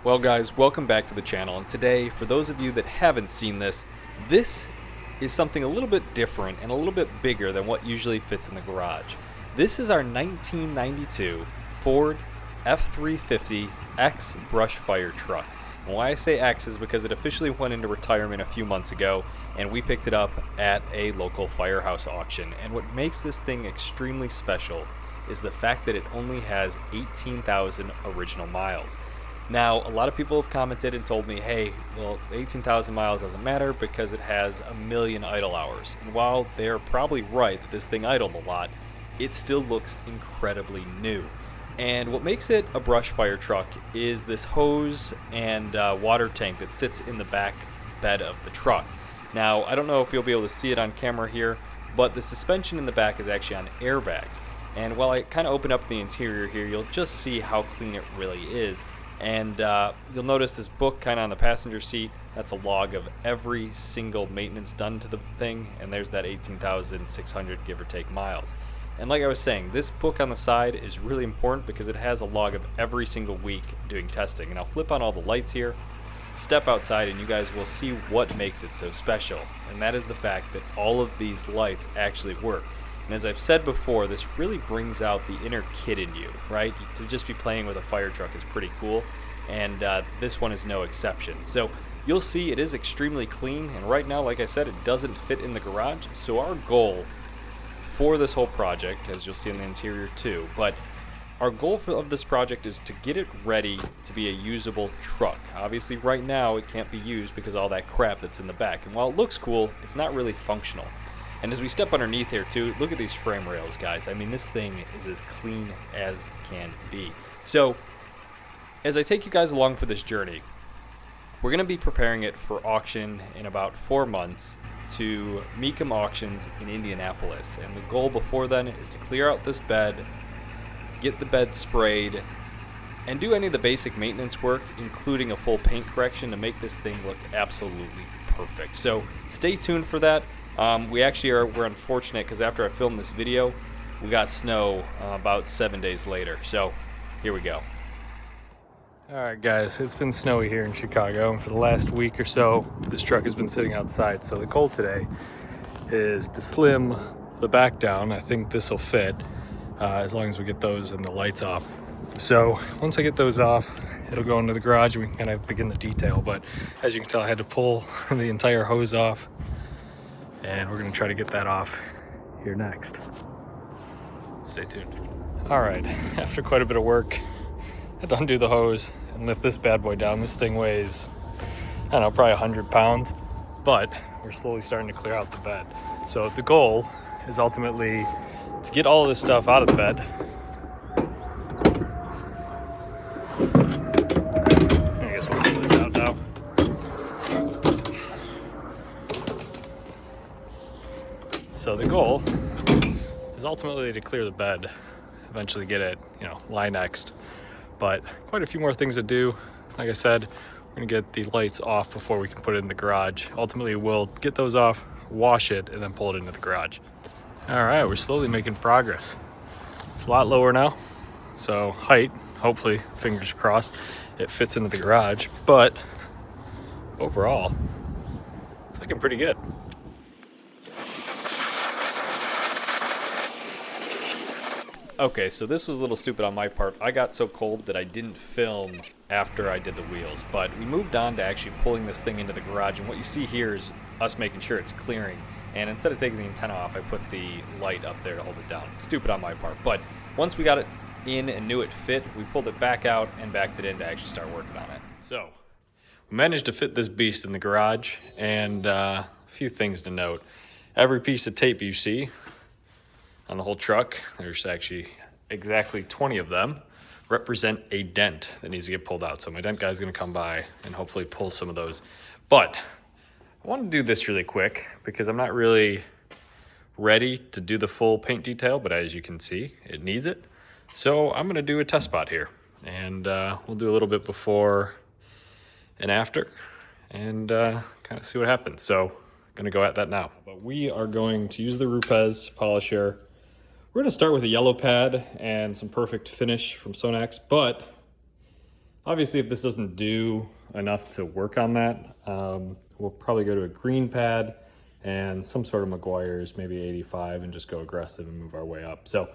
Well guys, welcome back to the channel, and today, for those of you that haven't seen this, this is something a little bit different and a little bit bigger than what usually fits in the garage. This is our 1992 Ford F350 X brush fire truck. And why I say X is because it officially went into retirement a few months ago, and we picked it up at a local firehouse auction. And what makes this thing extremely special is the fact that it only has 18,000 original miles. Now, a lot of people have commented and told me, hey, well, 18,000 miles doesn't matter because it has a million idle hours. And while they're probably right that this thing idled a lot, it still looks incredibly new. And what makes it a brush fire truck is this hose and water tank that sits in the back bed of the truck. Now, I don't know if you'll be able to see it on camera here, but the suspension in the back is actually on airbags. And while I kind of open up the interior here, you'll just see how clean it really is. And you'll notice this book kind of on the passenger seat. That's a log of every single maintenance done to the thing, and there's that 18,600 give or take miles. And like I was saying, this book on the side is really important because it has a log of every single week doing testing. And I'll flip on all the lights here, step outside, and you guys will see what makes it so special. And that is the fact that all of these lights actually work. And as I've said before, this really brings out the inner kid in you, right? To just be playing with a fire truck is pretty cool, and this one is no exception. So you'll see it is extremely clean, and right now, like I said, it doesn't fit in the garage. So our goal for this whole project, as you'll see in the interior too, but our goal of this project is to get it ready to be a usable truck. Obviously right now it can't be used because of all that crap that's in the back, and while it looks cool, it's not really functional. And as we step underneath here too, look at these frame rails, guys. I mean, this thing is as clean as can be. So as I take you guys along for this journey, we're going to be preparing it for auction in about 4 months to Mecum Auctions in Indianapolis. And the goal before then is to clear out this bed, get the bed sprayed, and do any of the basic maintenance work, including a full paint correction to make this thing look absolutely perfect. So stay tuned for that. We're unfortunate because after I filmed this video, we got snow about 7 days later. So here we go. Alright guys, it's been snowy here in Chicago, and for the last week or so this truck has been sitting outside. So the goal today is to slim the back down. I think this will fit as long as we get those and the lights off. So once I get those off, it'll go into the garage and we can kind of begin the detail. But as you can tell, I had to pull the entire hose off, and we're going to try to get that off here next. Stay tuned. All right, after quite a bit of work, I had to undo the hose and lift this bad boy down. This thing weighs, I don't know, probably 100 pounds, but we're slowly starting to clear out the bed. So the goal is ultimately to get all of this stuff out of the bed. I guess we'll pull this out now. So the goal is ultimately to clear the bed, eventually get it, lie next. But quite a few more things to do. Like I said, we're gonna get the lights off before we can put it in the garage. Ultimately, we'll get those off, wash it, and then pull it into the garage. All right, we're slowly making progress. It's a lot lower now. So height, hopefully, fingers crossed, it fits into the garage. But overall, it's looking pretty good. Okay, so this was a little stupid on my part. I got so cold that I didn't film after I did the wheels, but we moved on to actually pulling this thing into the garage, and what you see here is us making sure it's clearing. And instead of taking the antenna off, I put the light up there to hold it down. Stupid on my part, but once we got it in and knew it fit, we pulled it back out and backed it in to actually start working on it. So we managed to fit this beast in the garage, and a few things to note. Every piece of tape you see on the whole truck, there's actually exactly 20 of them, represent a dent that needs to get pulled out. So my dent guy's gonna come by and hopefully pull some of those. But I want to do this really quick because I'm not really ready to do the full paint detail, but as you can see, it needs it. So I'm gonna do a test spot here, and we'll do a little bit before and after, and kind of see what happens. So I'm gonna go at that now. But we are going to use the Rupes polisher. We're gonna start with a yellow pad and some Perfect Finish from Sonax, but Obviously, if this doesn't do enough to work on that, we'll probably go to a green pad and some sort of McGuire's, maybe 85, and just go aggressive and move our way up. So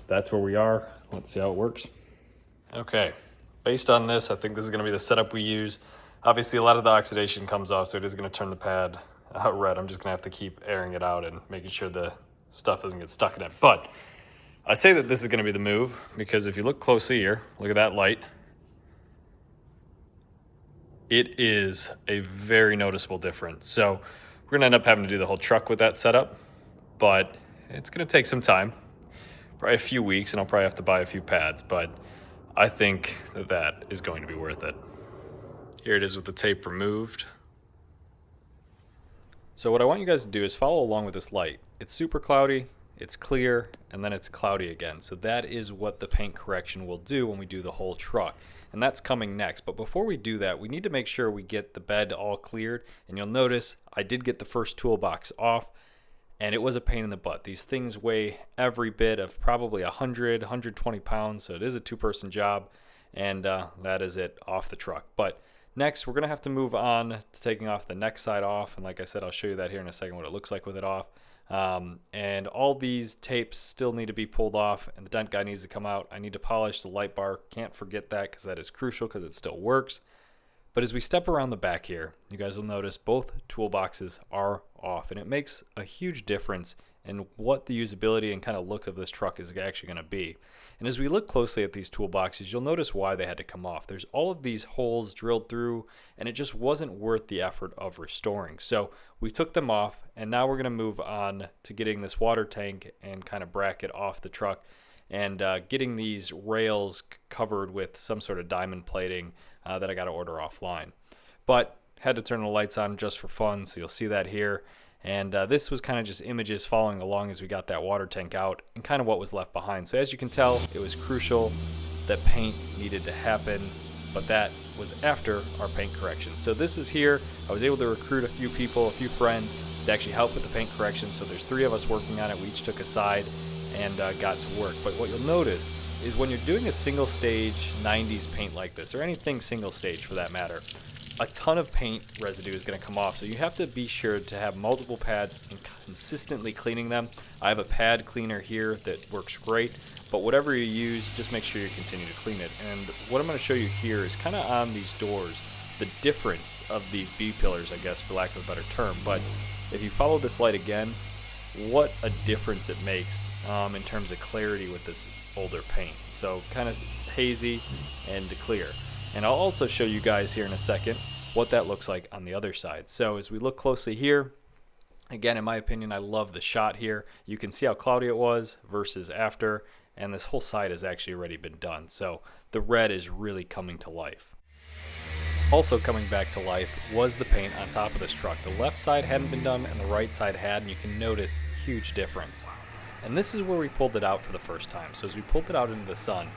that's where we are. Let's see how it works. Okay, based on this, I think this is going to be the setup we use. Obviously, a lot of the oxidation comes off, so it is going to turn the pad red. I'm just going to have to keep airing it out and making sure the stuff doesn't get stuck in it. But I say that this is going to be the move because if you look closely here, look at that light. It is a very noticeable difference. So we're going to end up having to do the whole truck with that setup, but it's going to take some time, probably a few weeks, and I'll probably have to buy a few pads, but I think that that is going to be worth it. Here it is with the tape removed. So what I want you guys to do is follow along with this light. It's super cloudy, it's clear, and then it's cloudy again. So that is what the paint correction will do when we do the whole truck. And that's coming next. But before we do that, we need to make sure we get the bed all cleared. And you'll notice I did get the first toolbox off, and it was a pain in the butt. These things weigh every bit of probably 100, 120 pounds. So it is a two-person job, and that is it off the truck. But next, we're going to have to move on to taking off the neck side off. And like I said, I'll show you that here in a second, what it looks like with it off. And all these tapes still need to be pulled off, and the dent guy needs to come out. I need to polish the light bar. Can't forget that because that is crucial because it still works. But as we step around the back here, you guys will notice both toolboxes are off, and it makes a huge difference in what the usability and kind of look of this truck is actually going to be. And as we look closely at these toolboxes, you'll notice why they had to come off. There's all of these holes drilled through, and it just wasn't worth the effort of restoring. So we took them off, and now we're going to move on to getting this water tank and kind of bracket off the truck, and getting these rails covered with some sort of diamond plating that I got to order offline. But had to turn the lights on just for fun, so you'll see that here. And this was kind of just images following along as we got that water tank out and kind of what was left behind. So as you can tell, it was crucial that paint needed to happen, but that was after our paint correction. So this is here. I was able to recruit a few people, a few friends to actually help with the paint correction. So there's 3 of us working on it. We each took a side and got to work. But what you'll notice is when you're doing a single stage 90s paint like this, or anything single stage for that matter, a ton of paint residue is going to come off. So you have to be sure to have multiple pads and consistently cleaning them. I have a pad cleaner here that works great, but whatever you use, just make sure you continue to clean it. And what I'm going to show you here is kind of on these doors, the difference of these B-pillars, I guess, for lack of a better term. But if you follow this light again, what a difference it makes in terms of clarity with this older paint. So kind of hazy and clear. And I'll also show you guys here in a second what that looks like on the other side. So as we look closely here, again, in my opinion, I love the shot here. You can see how cloudy it was versus after, and this whole side has actually already been done. So the red is really coming to life. Also coming back to life was the paint on top of this truck. The left side hadn't been done and the right side had, and you can notice huge difference. And this is where we pulled it out for the first time. So as we pulled it out into the sun,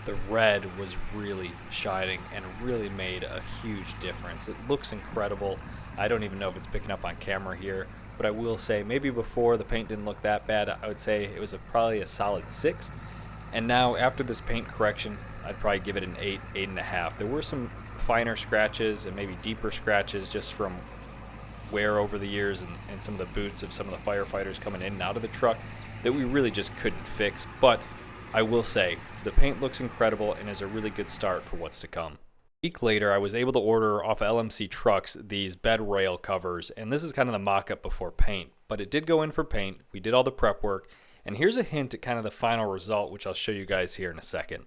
the red was really shining and really made a huge difference. It looks incredible. I don't even know if it's picking up on camera here, but I will say maybe before the paint didn't look that bad. I would say it was probably a solid 6. And now after this paint correction, I'd probably give it an 8, 8.5. There were some finer scratches and maybe deeper scratches just from wear over the years and some of the boots of some of the firefighters coming in and out of the truck that we really just couldn't fix. But I will say, the paint looks incredible and is a really good start for what's to come. A week later, I was able to order off of LMC Trucks these bed rail covers, and this is kind of the mock-up before paint. But it did go in for paint, we did all the prep work, and here's a hint at kind of the final result, which I'll show you guys here in a second.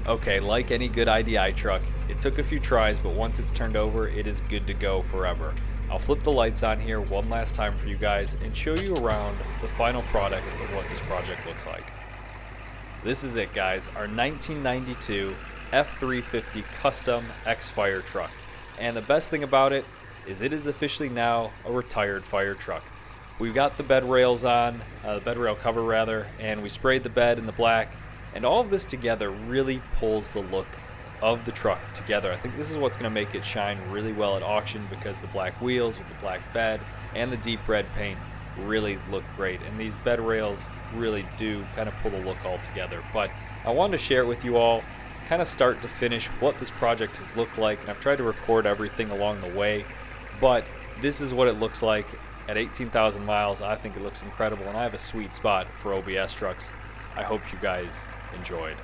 Okay, like any good IDI truck, it took a few tries, but once it's turned over, it is good to go forever. I'll flip the lights on here one last time for you guys and show you around the final product of what this project looks like. This is it, guys, our 1992 F350 Custom X Fire Truck. And the best thing about it is officially now a retired fire truck. We've got the bed rails on, the bed rail cover rather, and we sprayed the bed in the black. And all of this together really pulls the look of the truck together. I think this is what's going to make it shine really well at auction, because the black wheels with the black bed and the deep red paint really look great, and these bed rails really do kind of pull the look all together. But I wanted to share it with you all, kind of start to finish, what this project has looked like, and I've tried to record everything along the way, but this is what it looks like at 18,000 miles. I think it looks incredible, and I have a sweet spot for OBS trucks. I hope you guys enjoyed.